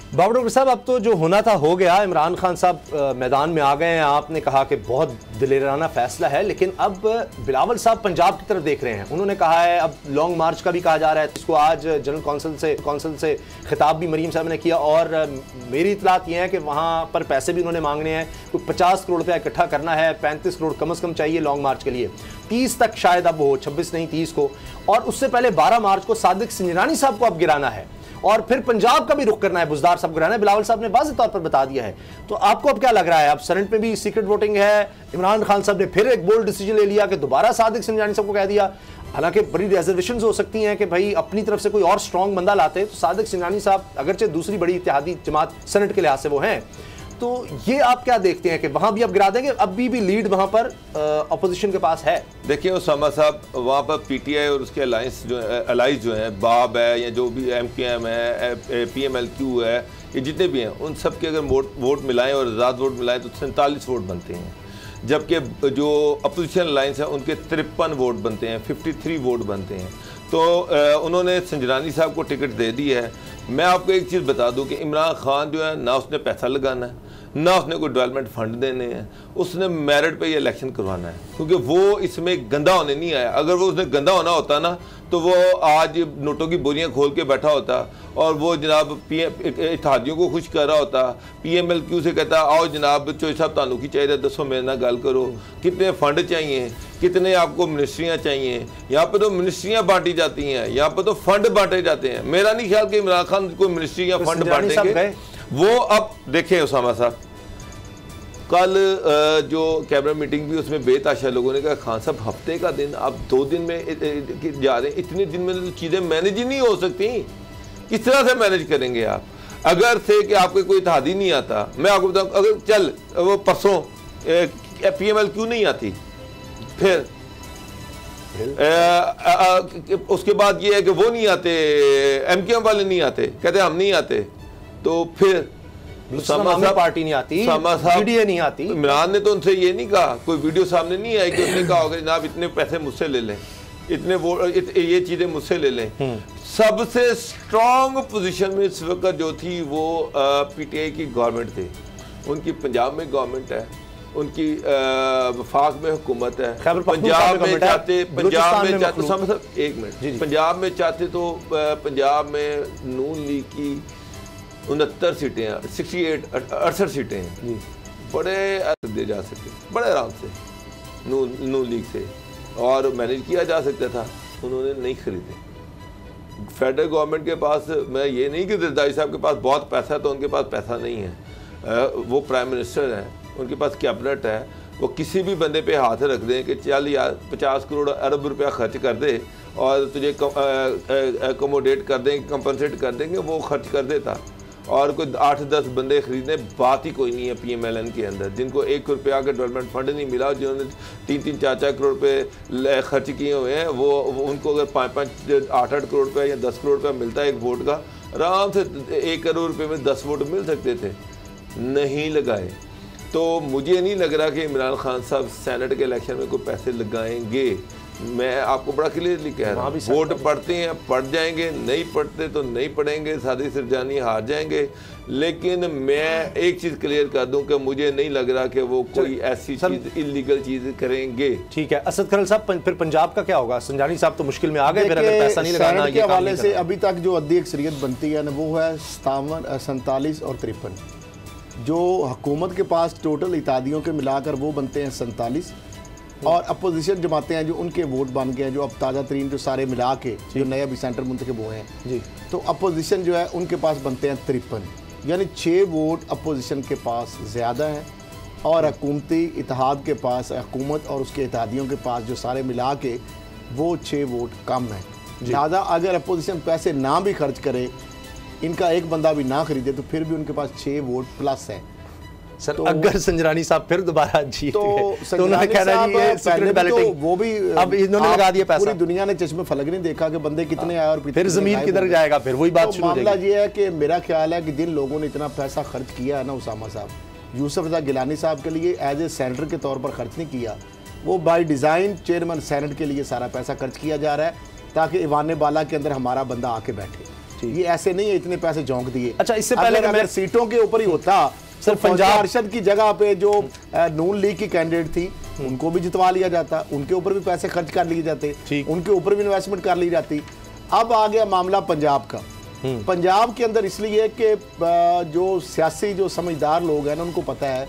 Babar doctor साहब, अब तो जो होना था हो गया। इमरान खान साहब मैदान में आ गए हैं। आपने कहा कि बहुत दिलेराना फैसला है, लेकिन अब बिलावल साहब पंजाब की तरफ देख रहे हैं। उन्होंने कहा है, अब लॉन्ग मार्च का भी कहा जा रहा है। इसको आज जनरल कौंसिल से खिताब भी मरीम साहब ने किया, और मेरी इतलात ये है कि वहाँ पर पैसे भी उन्होंने मांगने हैं। कोई 50 करोड़ रुपया इकट्ठा करना है, 35 करोड़ कम से कम चाहिए लॉन्ग मार्च के लिए। 30 तक शायद अब हो, 26 नहीं 30 को, और उससे पहले 12 मार्च को सादिक सिंजरानी साहब को अब गिराना है, और फिर पंजाब का भी रुख करना है, बुज़दार साहब को रहना है। बिलावल साहब ने वाज़ेह तौर पर बता दिया है। तो आपको अब क्या लग रहा है? अब सेनेट में भी सीक्रेट वोटिंग है। इमरान खान साहब ने फिर एक बोल्ड डिसीजन ले लिया कि दोबारा सादिक सिंजरानी साहब को कह दिया। हालांकि बड़ी रिजर्वेशंस हो सकती हैं कि भाई अपनी तरफ से कोई और स्ट्रॉन्ग बंदा लाते, तो सादिक सिंजरानी साहब अगरचे दूसरी बड़ी इत्तेहादी जमात सेनेट के लिहाज से वो हैं। तो ये आप क्या देखते हैं कि वहां भी अब गिरा देंगे? अभी भी लीड वहां पर अपोजिशन के पास है। देखिए उसामा साहब, वहाँ पर पीटीआई और उसके अलाइज जो हैं, बाब है या जो भी एमक्यूएम है, पीएमएलक्यू है, ये जितने भी हैं, उन सब के अगर वोट मिलाएं और आज़ाद वोट मिलाएं तो 47 वोट बनते हैं। जबकि जो अपोजिशन अलाइंस है उनके 53 वोट बनते हैं, 53 वोट बनते हैं। तो उन्होंने संजरानी साहब को टिकट दे दी है। मैं आपको एक चीज़ बता दूं कि इमरान खान जो है, ना उसने पैसा लगाना है, ना उसने कोई डेवलपमेंट फंड देने हैं, उसने मेरिट पे ये इलेक्शन करवाना है, क्योंकि वो इसमें गंदा होने नहीं आया। अगर वो उसने गंदा होना होता ना, तो वो आज नोटों की बोरियां खोल के बैठा होता और वो जनाब इत्तेहादियों को खुश कर रहा होता। पीएमएलक्यू से कहता, आओ जनाब चोई साहब तानू की चाहिए, दसो मेरे ना गल करो, कितने फंड चाहिए, कितने आपको मिनिस्ट्रियाँ चाहिए। यहाँ पे तो मिनिस्ट्रियाँ बांटी जाती हैं, यहाँ पे तो फंड बांटे जाते हैं। मेरा नहीं ख्याल कि इमरान खान कोई मिनिस्ट्री या फंड बांटेंगे। वो अब देखें उसामा साहब, कल जो कैबिनेट मीटिंग भी, उसमें बेताशा लोगों ने कहा, खान साहब हफ्ते का दिन आप 2 दिन में जा रहे हैं, इतने दिन में तो चीज़ें मैनेज ही नहीं हो सकती। किस तरह से मैनेज करेंगे आप? अगर से कि आपको कोई इत्तेहादी नहीं आता, मैं आपको बताऊँ, अगर चल वो परसों पीएमएलक्यू नहीं आती, फिर उसके बाद ये है कि वो नहीं आते, एमक्यूएम वाले नहीं आते, कहते हम नहीं आते, तो फिर पार्टी नहीं आती, वीडियो नहीं आती। इमरान ने तो उनसे ये नहीं कहा, कोई वीडियो सामने नहीं आई कि उसने कहा होगा जनाब इतने पैसे मुझसे ले लें, इतने ये चीज़ें मुझसे ले लें। सबसे स्ट्रॉन्ग पोजीशन में इस वक्त जो थी वो पीटीआई की गवर्नमेंट थी। उनकी पंजाब में गवर्नमेंट है, उनकी वफाक में हुकूमत है। पंजाब में चाहते, एक मिनट, पंजाब में चाहते तो पंजाब में नून लीग की 69 सीटें हैं, 68 सीटें हैं, बड़े दे जा सकते, बड़े आराम से नून लीग से, और मैनेज किया जा सकता था। उन्होंने नहीं खरीदे। फेडरल गवर्नमेंट के पास, मैं ये नहीं कि जरदारी साहब के पास बहुत पैसा है तो उनके पास पैसा नहीं है। वो प्राइम मिनिस्टर हैं, उनके पास कैबिनेट है, वो किसी भी बंदे पे हाथ रख दें कि चल यार 50 करोड़ अरब रुपया खर्च कर दे और तुझे अकोमोडेट कर देंगे, कंपनसेट कर देंगे, वो खर्च कर देता। और कोई 8-10 बंदे खरीदने बात ही कोई नहीं है पीएमएलएन के अंदर, जिनको 1 रुपया का डेवलपमेंट फंड नहीं मिला, जिन्होंने 3-3, 4-4 करोड़ रुपये खर्च किए हुए हैं, वो उनको अगर 5-5, 8-8 करोड़ रुपया या 10 करोड़ रुपया मिलता है एक वोट का, आराम से 1 करोड़ रुपये में 10 वोट मिल सकते थे, नहीं लगाए। तो मुझे नहीं लग रहा कि इमरान खान साहब सेनेट के इलेक्शन में कोई पैसे लगाएंगे। मैं आपको बड़ा क्लियरली कह रहा हूँ, वोट पढ़ते हैं पढ़ जाएंगे, नहीं पढ़ते तो नहीं पढ़ेंगे, सादिक सिरजानी हार जाएंगे। लेकिन मैं एक चीज़ क्लियर कर दूं कि मुझे नहीं लग रहा कि वो कोई ऐसी चीज़ इलीगल चीज़ करेंगे। ठीक है असद खरल साहब, फिर पंजाब का क्या होगा? संजानी साहब तो मुश्किल में आ गए, फिर अगर पैसा नहीं लगाना के हवाले से अभी तक जो अद्दी अक्सरियत बनती है ना, वो है 57, 47 और 53। जो हुकूमत के पास टोटल इत्तेहादियों के मिलाकर वो बनते हैं 47, और अपोजिशन जमाते हैं जो उनके वोट बन गए हैं, जो अब ताज़ा तरीन जो सारे मिला के जो नए अभी सेंटर मुंतखब हुए हैं जी, तो अपोजिशन जो है उनके पास बनते हैं 53, यानी 6 वोट अपोजिशन के पास ज़्यादा है, और हुकूमती इत्तेहाद के पास, हुकूमत और उसके इत्तेहादियों के पास जो सारे मिला के वो 6 वोट कम है। लिहाजा अगर अपोजिशन पैसे ना भी खर्च करे, इनका एक बंदा भी ना खरीदे, तो फिर भी उनके पास 6 वोट प्लस है। सर तो अगर संजरानी साहब फिर दोबारा जीत गए तो उन्होंने कहा ये सीक्रेट बैलेटिंग, वो भी अब इन्होंने लगा दिया पैसा। पूरी दुनिया ने चश्मे फलक नहीं देखा कि बंदे कितने आए और फिर जमीन किधर जाएगा, फिर वही बात शुरू हो जाएगी। मामला ये है कि मेरा ख्याल है कि जिन लोगों ने इतना पैसा खर्च किया है ना उसामा साहब, यूसुफ रज़ा गिलानी साहब के लिए एज ए सेनेटर के तौर पर खर्च नहीं किया, वो बाय डिज़ाइन चेयरमैन सेनेट के लिए सारा पैसा खर्च किया जा रहा है ताकि ईवान बाला के अंदर हमारा बंदा आके बैठे। ये ऐसे नहीं है इतने पैसे झोंक दिए। अच्छा, इससे पहले अगर सीटों के ऊपर ही होता सर, पंजाब अरशद की जगह पे जो नून लीग की कैंडिडेट थी उनको भी जितवा लिया जाता, उनके ऊपर भी पैसे खर्च कर लिए जाते, उनके ऊपर भी इन्वेस्टमेंट कर ली जाती। अब आ गया मामला पंजाब का। पंजाब के अंदर इसलिए कि जो सियासी जो समझदार लोग हैं ना, उनको पता है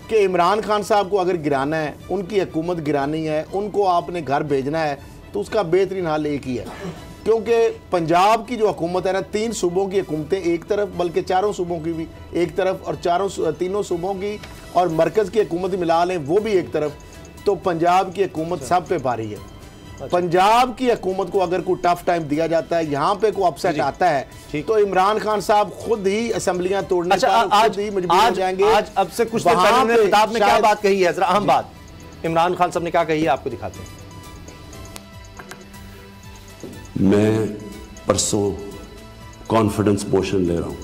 कि इमरान खान साहब को अगर गिराना है, उनकी हुकूमत गिरानी है, उनको आपने घर भेजना है, तो उसका बेहतरीन हल एक ही है। क्योंकि पंजाब की जो हुकूमत है ना, 3 सूबों की हुकूमतें एक तरफ, बल्कि 4 सूबों की भी एक तरफ, और तीनों सूबों की और मरकज़ की हुकूमत मिला लें वो भी एक तरफ, तो पंजाब की हुकूमत सब पे भारी है। पंजाब की हुकूमत को अगर कोई टफ टाइम दिया जाता है, यहाँ पे कोई अपसेट आता है, तो इमरान खान साहब खुद ही असेंबलियां तोड़ने आज ही मजबूर हो जाएंगे। आज अब से कुछ देर पहले खिताब में क्या बात कही है, जरा अहम बात इमरान खान साहब ने क्या कही है, आपको दिखाते हैं। मैं परसों कॉन्फिडेंस मोशन ले रहा हूँ,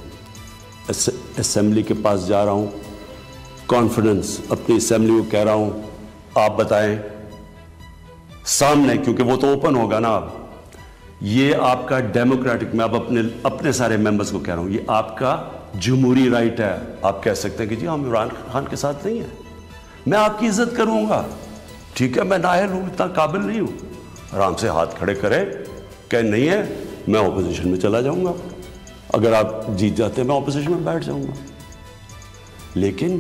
असेंबली के पास जा रहा हूँ, कॉन्फिडेंस अपनी असेंबली को कह रहा हूँ आप बताएं सामने, क्योंकि वो तो ओपन होगा ना। अब ये आपका डेमोक्रेटिक, मैं अब अपने सारे मेंबर्स को कह रहा हूँ, ये आपका जमहूरी राइट है। आप कह सकते हैं कि जी हम इमरान खान के साथ नहीं है, मैं आपकी इज्जत करूँगा, ठीक है, मैं नाअहल हूँ, इतना काबिल नहीं हूँ, आराम से हाथ खड़े करें, कह नहीं है मैं ऑपोजिशन में चला जाऊँगा, अगर आप जीत जाते हैं मैं ऑपोजिशन में बैठ जाऊँगा। लेकिन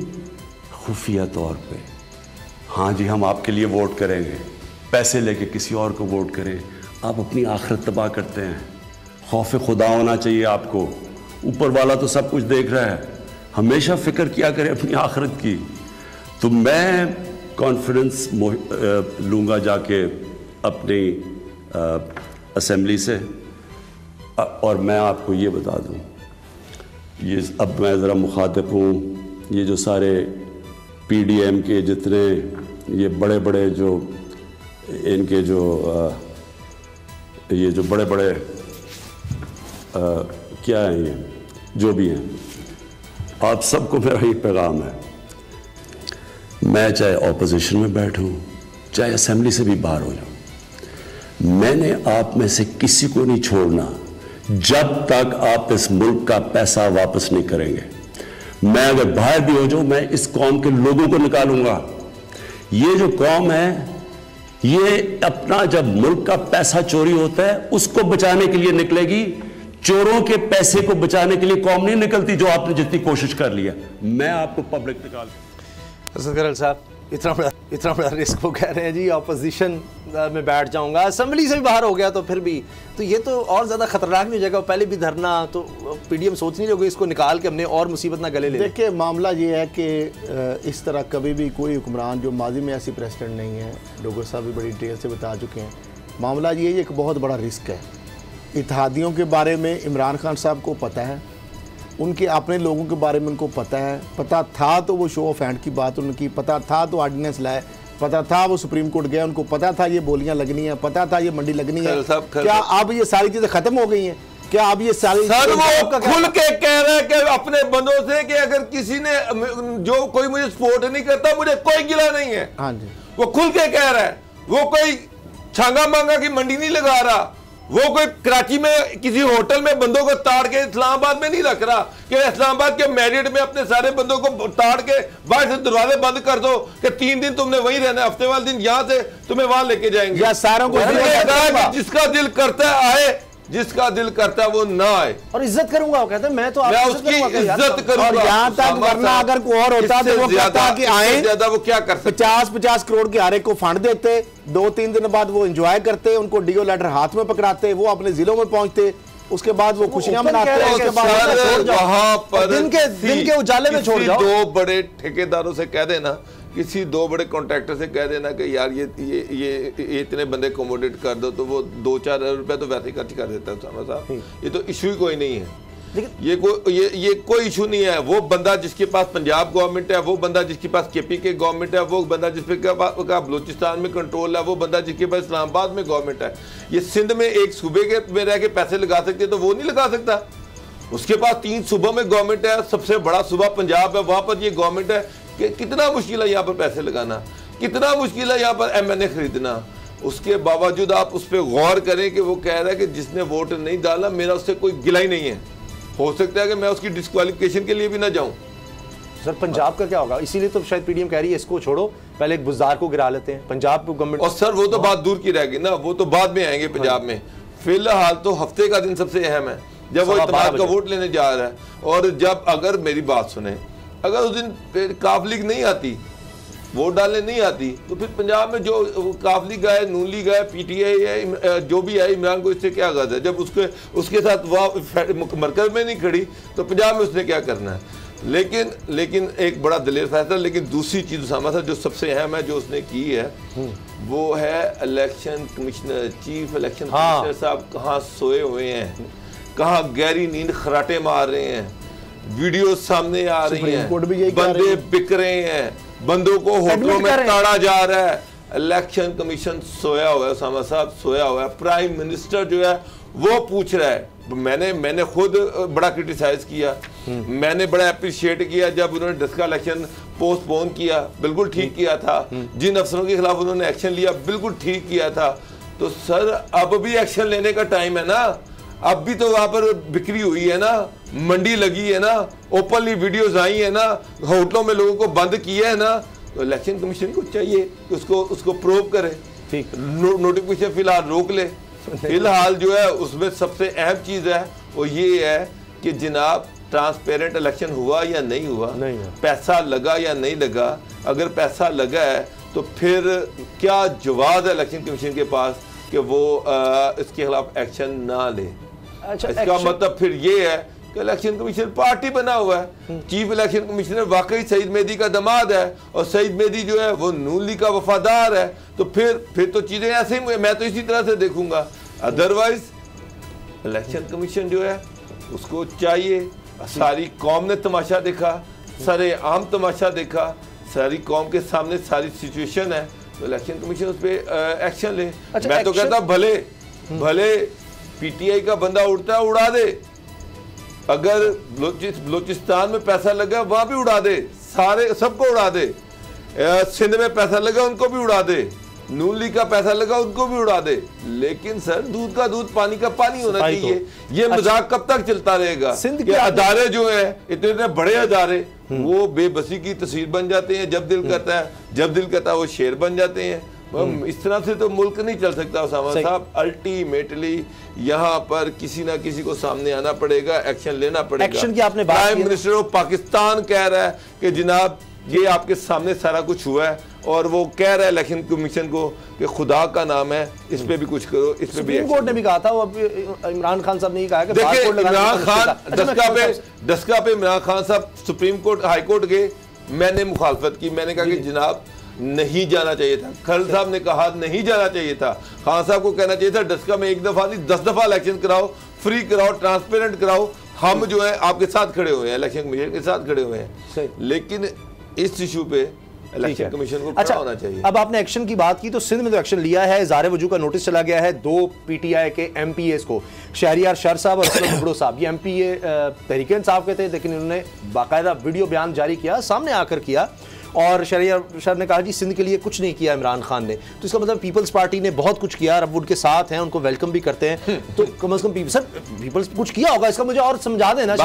खुफिया तौर पे हाँ जी हम आपके लिए वोट करेंगे, पैसे लेके किसी और को वोट करें, आप अपनी आखिरत तबाह करते हैं। खौफ खुदा होना चाहिए आपको, ऊपर वाला तो सब कुछ देख रहा है, हमेशा फिक्र किया करें अपनी आखिरत की। तो मैं कॉन्फिडेंस लूँगा जाके अपनी असेंबली से, और मैं आपको ये बता दूँ, ये अब मैं ज़रा मुखातिब हूँ, ये जो सारे PDM के जितने ये बड़े बड़े जो इनके जो ये जो बड़े बड़े क्या हैं, ये जो भी हैं, आप सबको मेरा ये पैगाम है, मैं चाहे ऑपोजिशन में बैठूं, चाहे असेंबली से भी बाहर हो जाऊं, मैंने आप में से किसी को नहीं छोड़ना जब तक आप इस मुल्क का पैसा वापस नहीं करेंगे। मैं अगर बाहर भी हो जाऊं, मैं इस कौम के लोगों को निकालूंगा। ये जो कौम है, ये अपना जब मुल्क का पैसा चोरी होता है उसको बचाने के लिए निकलेगी, चोरों के पैसे को बचाने के लिए कौम नहीं निकलती, जो आपने जितनी कोशिश कर लिया। मैं आपको पब्लिक निकाल साहब इतना बड़ा रिस्क वो कह रहे हैं जी ऑपोजिशन में बैठ जाऊंगा, असेंबली से भी बाहर हो गया तो फिर भी, तो ये तो और ज़्यादा खतरनाक नहीं हो जाएगा। पहले भी धरना तो PDM सोच नहीं रही इसको निकाल के हमने और मुसीबत ना गले ले। देखिए मामला ये है कि इस तरह कभी भी कोई हुक्मरान जो माजी में ऐसी प्रेसिडेंट नहीं है, डोगर साहब भी बड़ी डिटेल से बता चुके हैं, मामला ये एक बहुत बड़ा रिस्क है। इत्तेहादियों के बारे में इमरान खान साहब को पता है, उनके अपने लोगों के बारे में उनको पता है, पता था तो वो शो ऑफ हैंड की बात उनकी, पता था तो ऑर्डिनेंस लाए, पता था वो सुप्रीम कोर्ट गए, उनको पता था ये बोलियां लगनी है, पता था ये मंडी लगनी है। क्या अब ये सारी चीजें खत्म हो गई हैं? क्या अब ये सारी वो खुल के कह रहे हैं कि अपने बंदों से कि अगर किसी ने जो कोई मुझे सपोर्ट नहीं करता मुझे कोई गिला नहीं है। हाँ जी, वो खुल के कह रहा है, वो कोई छांगा मांगा की मंडी नहीं लगा रहा, वो कोई कराची में किसी होटल में बंदों को ताड़ के इस्लामाबाद में नहीं रख रहा कि इस्लामाबाद के मैरिट में अपने सारे बंदों को ताड़ के बाहर से दरवाजे बंद कर दो कि 3 दिन तुमने वहीं रहना, हफ्ते वाले दिन यहां से तुम्हें वहां लेके जाएंगे। या सारों को जिसका दिल करता है आए, जिसका दिल करता है वो ना आए, और इज्जत करूंगा। वो कहते हैं मैं तो उसकी इज्जत करूंगा। और यहाँ तक वरना अगर कोई और होता तो वो कहता कि आए ज्यादा वो क्या कर सकते, 50-50 करोड़ के हारे को फंड देते, 2-3 दिन बाद वो एंजॉय करते, उनको डीओ लेटर हाथ में पकड़ाते, वो अपने जिलों में पहुंचते, उसके बाद वो खुशियां मनाते, उसके बाद वहां पर दिन के उजाले में छोड़ जाओ। 2 बड़े ठेकेदारों से कह देना, किसी 2 बड़े कॉन्ट्रैक्टर से कह देना कि यार ये इतने बंदे अकोमोडेट कर दो, तो वो 2-4 हज़ार रुपया तो वैसे ही खर्च कर देता है उसामा साहब। ये तो इशू ही कोई नहीं है, ये कोई इशू नहीं है। वो बंदा जिसके पास पंजाब गवर्नमेंट है, वो बंदा जिसके पास KP के गवर्नमेंट है, वो बंदा जिसपे का बलूचिस्तान में कंट्रोल है, वो बंदा जिसके पास इस्लामाबाद में गवर्नमेंट है। ये सिंध में एक सूबे के में रह के पैसे लगा सकते तो वो नहीं लगा सकता। उसके पास 3 सूबों में गवर्नमेंट है, सबसे बड़ा सूबा पंजाब है, वहां पर ये गवर्नमेंट है कि कितना मुश्किल है यहाँ पर पैसे लगाना, कितना मुश्किल है यहाँ पर MNA खरीदना। उसके बावजूद आप उस पर गौर करें कि वो कह रहा है कि जिसने वोट नहीं डाला मेरा उससे कोई गिला ही नहीं है, हो सकता है कि मैं उसकी डिस्क्वालिफिकेशन के लिए भी ना जाऊं। सर पंजाब का क्या होगा? इसीलिए तो शायद पीडीएम कह रही है इसको छोड़ो, पहले एक बुज़दार को गिरा लेते हैं। पंजाब को गवर्नमेंट, और सर वो तो बात दूर की रहेगी ना, वो तो बाद में आएंगे पंजाब में। फिलहाल तो हफ्ते का दिन सबसे अहम है जब वो इत्तेमाद का वोट लेने जा रहा है। और जब अगर मेरी बात सुने, अगर उस दिन काफ लीग नहीं आती, वोट डालने नहीं आती, तो फिर पंजाब में जो काफ लीग है, नून लीग है, पीटीआई है, जो भी है, इमरान को इससे क्या गज़ है? जब उसके साथ वह मरकज़ में नहीं खड़ी तो पंजाब में उसने क्या करना है? लेकिन एक बड़ा दलेर फैसला। लेकिन दूसरी चीज़ उसामा साहब जो सबसे अहम है जो उसने की है वो है election commissioner, chief election commissioner साहब कहाँ सोए हुए हैं, कहाँ गहरी नींद खराटे मार रहे हैं, वीडियो सामने आ रही हैं, बंदे बिक रहे हैं, बंदों को होटलों में ताड़ा जा रहा है। इलेक्शन कमीशन सोया हुआ है उसामा साहब, सोया हुआ है। प्राइम मिनिस्टर जो है वो पूछ रहा है। मैंने खुद बड़ा क्रिटिसाइज किया, मैंने बड़ा अप्रिशिएट किया जब उन्होंने डस्का इलेक्शन पोस्टपोन किया, बिल्कुल ठीक किया था। जिन अफसरों के खिलाफ उन्होंने एक्शन लिया बिल्कुल ठीक किया था। तो सर अब भी एक्शन लेने का टाइम है ना, अब भी तो वहां पर बिक्री हुई है ना, मंडी लगी है ना, ओपनली वीडियोस आई है ना, होटलों में लोगों को बंद किया है ना। तो इलेक्शन कमीशन को चाहिए कि उसको प्रोब करे। ठीक, नोटिफिकेशन फिलहाल रोक ले। फिलहाल जो है उसमें सबसे अहम चीज है वो ये है कि जनाब ट्रांसपेरेंट इलेक्शन हुआ या नहीं हुआ, पैसा लगा या नहीं लगा। अगर पैसा लगा है तो फिर क्या जवाब है इलेक्शन कमीशन के पास कि वो इसके खिलाफ एक्शन ना ले? अच्छा, इसका मतलब फिर ये है कि इलेक्शन कमीशन पार्टी बना हुआ है। चीफ इलेक्शन कमिश्नर वाकई सईद मेहदी का दामाद है और सईद मेहदी जो है वो नून लीग का वफादार है। तो फिर तो चीजें ऐसे ही, मैं तो इसी तरह से देखूंगा। अदरवाइज इलेक्शन कमीशन जो है उसको चाहिए, सारी कौम ने तमाशा देखा, सारे आम तमाशा देखा, सारी कौम के सामने सारी सिचुएशन है, तो इलेक्शन कमीशन उस पर एक्शन ले। अच्छा, मैं तो कहता भले पीटीआई का बंदा उड़ता है उड़ा दे, अगर बलोचिस्तान में पैसा लगा वहां भी उड़ा दे, सारे सबको उड़ा दे। सिंध में पैसा लगा उनको भी उड़ा दे, नून लीग का पैसा लगा उनको भी उड़ा दे। लेकिन सर दूध का दूध पानी का पानी होना चाहिए। ये मजाक कब तक चलता रहेगा? सिंध के अदारे जो है इतने बड़े अदारे वो बेबसी की तस्वीर बन जाते हैं। जब दिल करता है वो शेर बन जाते हैं। इस तरह से तो मुल्क नहीं चल सकता उसामा साहब। अल्टीमेटली यहाँ पर किसी ना किसी को सामने आना पड़ेगा, एक्शन लेना पड़ेगा। एक्शन की आपने बात की, प्राइम मिनिस्टर ऑफ पाकिस्तान कह रहा है कि जनाब ये आपके सामने सारा कुछ हुआ है, और वो कह रहा है इलेक्शन कमीशन को कि खुदा का नाम है इस पे भी कुछ करो, इस पे भी। सुप्रीम कोर्ट ने भी कहा था, वो इमरान खान साहब ने कहा कि देखिए इमरान खान डस्का पे इमरान खान साहब सुप्रीम कोर्ट हाई कोर्ट गए, मैंने मुखालफत की। मैंने कहा कि जनाब नहीं जाना चाहिए था। खल साहब ने कहा नहीं जाना चाहिए था। खान साहब को कहना चाहिए था डस्का में एक दफा नहीं 10 दफा इलेक्शन कराओ, फ्री कराओ, ट्रांसपेरेंट कराओ। हम जो है आपके साथ खड़े हुए हैं, इलेक्शन कमीशन के साथ खड़े हुए हैं। लेकिन इस इशू पे इलेक्शन कमीशन को खड़ा होना चाहिए। अब आपने एक्शन की बात की तो सिंध में तो एक्शन लिया है। इज़हार वजूह का नोटिस चला गया है 2 पीटीआई के एमपीएस को, शहरियार शर साहब और असलम बुगड़ो साहब। ये एमपीए तहरीक इंसाफ के थे, लेकिन इन्होंने बाकायदा वीडियो बयान जारी किया, सामने आकर किया, और शहरियार शर ने कहा जी सिंध के लिए कुछ नहीं किया इमरान खान ने। तो इसका मतलब पीपल्स पार्टी ने बहुत कुछ किया, अब उनके साथ हैं, उनको वेलकम भी करते हैं। तो कम से कम सर पीपल्स कुछ किया होगा, इसका मुझे और समझा देना।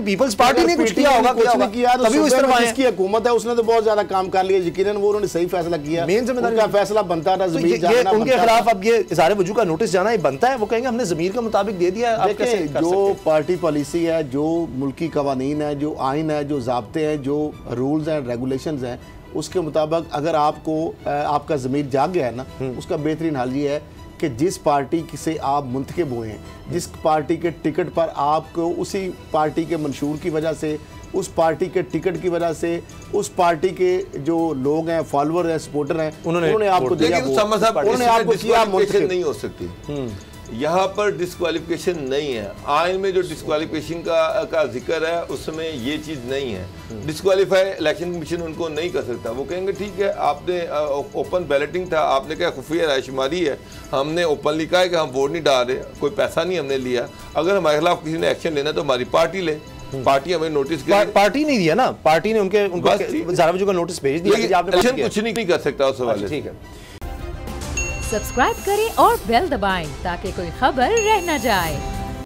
पीपल्स पार्टी ने कुछ किया होगा, तभी इस तरह इसकी हुकूमत है, उसने तो बहुत ज्यादा काम कर लिया। यकीनन वो उन्होंने सही फैसला किया, मेन जिम्मेदारी का फैसला बनता था। उनके खिलाफ अब ये इज़हार वजूह का नोटिस जाना ही बनता है। वो कहेंगे हमने ज़मीर के मुताबिक दे दिया। जो पार्टी पॉलिसी है, जो मुल्की कवानीन है, जो आइन है, जो ज़ाब्ते हैं, जो रूल्स एंड रेगुलेशंस हैं, उसके मुताबिक अगर आपको आपका ज़मीर जाग गया है ना, उसका बेहतरीन हल ये है कि जिस पार्टी से आप मुंतखब हुए हैं, जिस पार्टी के टिकट पर आपको उसी पार्टी के मंशूर की वजह से, उस पार्टी के टिकट की वजह से, उस पार्टी के जो लोग हैं, फॉलोअर हैं, सपोर्टर हैं, उन्होंने आपको दिया, उन्होंने आपको किया। मुंतखब नहीं हो सकती, यहाँ पर डिस्क्वालिफिकेशन नहीं है। आइन में जो डिस्क्वालिफिकेशन का जिक्र है उसमें ये चीज़ नहीं है। डिस्क्वालीफाई इलेक्शन कमीशन उनको नहीं कर सकता। वो कहेंगे ठीक है आपने ओपन बैलेटिंग था, आपने क्या खुफिया रायशुमारी है, हमने ओपनली कहा है कि हम वोट नहीं डाल रहे, कोई पैसा नहीं हमने लिया। अगर हमारे खिलाफ किसी ने एक्शन लेना तो हमारी पार्टी ले, पार्टी हमें नोटिस पार्टी नहीं दिया ना, पार्टी ने उनको ज़ारा वजू का नोटिस भेज दिया कि आपने कुछ नहीं कर सकता उस हवाले। ठीक है, सब्सक्राइब करें और बेल दबाएं ताकि कोई खबर रह न जाए।